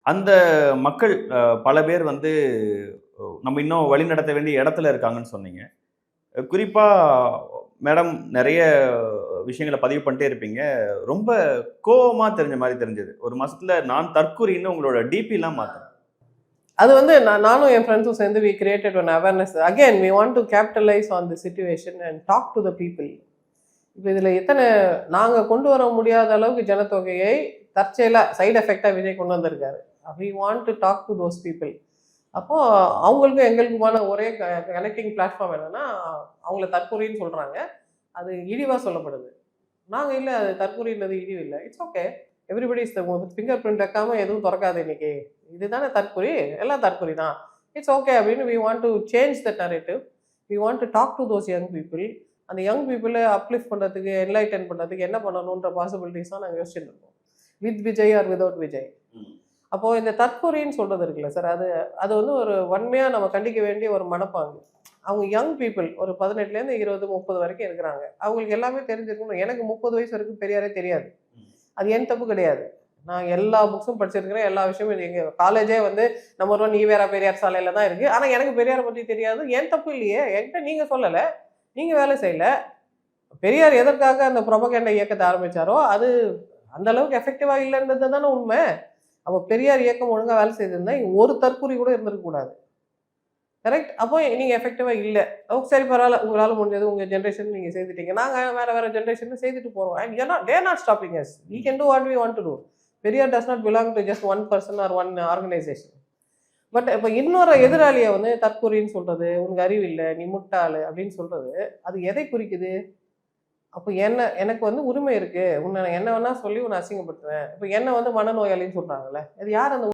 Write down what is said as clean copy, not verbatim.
அந்த மக்கள் பல பேர் வந்து நம்ம இன்னும் வழிநடத்த வேண்டிய இடத்துல இருக்காங்கன்னு சொன்னீங்க. குறிப்பா மேடம் நெறைய விஷயங்கள பதிவு பண்ணிட்டே இருப்பீங்க. ரொம்ப கோவமா தெரிஞ்ச மாரி தெரிஞ்சது. ஒரு மாசத்துல நான் தற்குறின்னு உங்களோட டிபிலாம் மாத்துனேன். அது வந்து நானும் என் ஃப்ரெண்ட்ஸும் சேர்ந்து we created one awareness. Again we want to capitalise on the situation and talk to the people. இப்போ இதில் எத்தனை நாங்கள் கொண்டு வர முடியாத அளவுக்கு ஜனத்தொகையை தற்செயலா சைடு எஃபெக்டாக விஜய் கொண்டு வந்திருக்காரு. We want to talk to those people. அப்போது அவங்களுக்கும் எங்களுக்குமான ஒரே கனெக்டிங் பிளாட்ஃபார்ம் என்னென்னா, அவங்கள தற்கொலைன்னு சொல்கிறாங்க, அது இழிவாக சொல்லப்படுது. நாங்கள் இல்லை, அது தற்கொலைன்றது இழிவு இல்லை, it's okay, everybody is the finger print வைக்காமல் எதுவும் திறக்காது இன்னைக்கு, இதுதானே தற்கொலை, எல்லாம் தற்கொலை தான், இட்ஸ் ஓகே அப்படின்னு we want to change the narrative. We want to talk to those young people. அந்த யங் பீப்புளை அப்லிஃப்ட் பண்ணுறதுக்கு, என்லைட்டன் பண்ணுறதுக்கு என்ன பண்ணணுன்ற பாசிபிலிட்டிஸ் தான் நாங்கள் யோசிச்சுட்டு இருக்கோம், with Vijay or without Vijay. அப்போது இந்த தற்கொலைன்னு சொல்கிறது இருக்குல்ல சார், அது வந்து ஒரு வன்மையாக நம்ம கண்டிக்க வேண்டிய ஒரு மனப்பாங்கு. அவங்க யங் பீப்புள் ஒரு 18லேருந்து 20, 30 வரைக்கும் இருக்கிறாங்க. அவங்களுக்கு எல்லாமே தெரிஞ்சிருக்கணும். எனக்கு 30 வயசு வரைக்கும் பெரியாரே தெரியாது. அது என் தப்பு கிடையாது. நான் எல்லா புக்ஸும் படிச்சிருக்கிறேன், எல்லா விஷயமும் எங்கள் காலேஜே வந்து நம்பர் 1 ஈவேரா பெரியார் சாலையில் தான் இருக்குது. ஆனால் எனக்கு பெரியாரை பற்றி தெரியாது. என் தப்பு இல்லையே, என்கிட்ட நீங்கள் சொல்லலை, நீங்கள் வேலை செய்யலை. பெரியார் எதற்காக அந்த புரொபகேண்டா இயக்கத்தை ஆரம்பித்தாரோ அது அந்த அளவுக்கு எஃபெக்டிவாக இல்லைன்றது தானே உண்மை. அப்போ பெரியார் இயக்கம் ஒழுங்காக வேலை செய்திருந்தா ஒரு தற்கொலை கூட இருந்திருக்கக்கூடாது. கரெக்ட். அப்போ நீங்கள் எஃபெக்டிவாக இல்லை. சரி பரவாயில்ல, உங்களால் முடிஞ்சது உங்கள் ஜென்ரேஷன் நீங்கள் செய்துட்டீங்க, நாங்கள் வேறு ஜென்ரேஷன் செய்துட்டு போகிறோம். And they're not stopping us. We can do what we want to do. Periyar does not belong to just one person or one organisation. But இப்போ இன்னொரு எதிராளியை வந்து தற்கொலைன்னு சொல்கிறது, உனக்கு அறிவு இல்லை, நீ முட்டாள் அப்படின்னு சொல்கிறது, அது எதை குறிக்குது? அப்போ எனக்கு வந்து உரிமை இருக்குது, உன்னை என்ன வேணால் சொல்லி உன்னை அசிங்கப்படுத்துவேன். இப்போ என்னை வந்து மனநோயாளின்னு சொல்கிறாங்கல்ல, அது யார் அந்த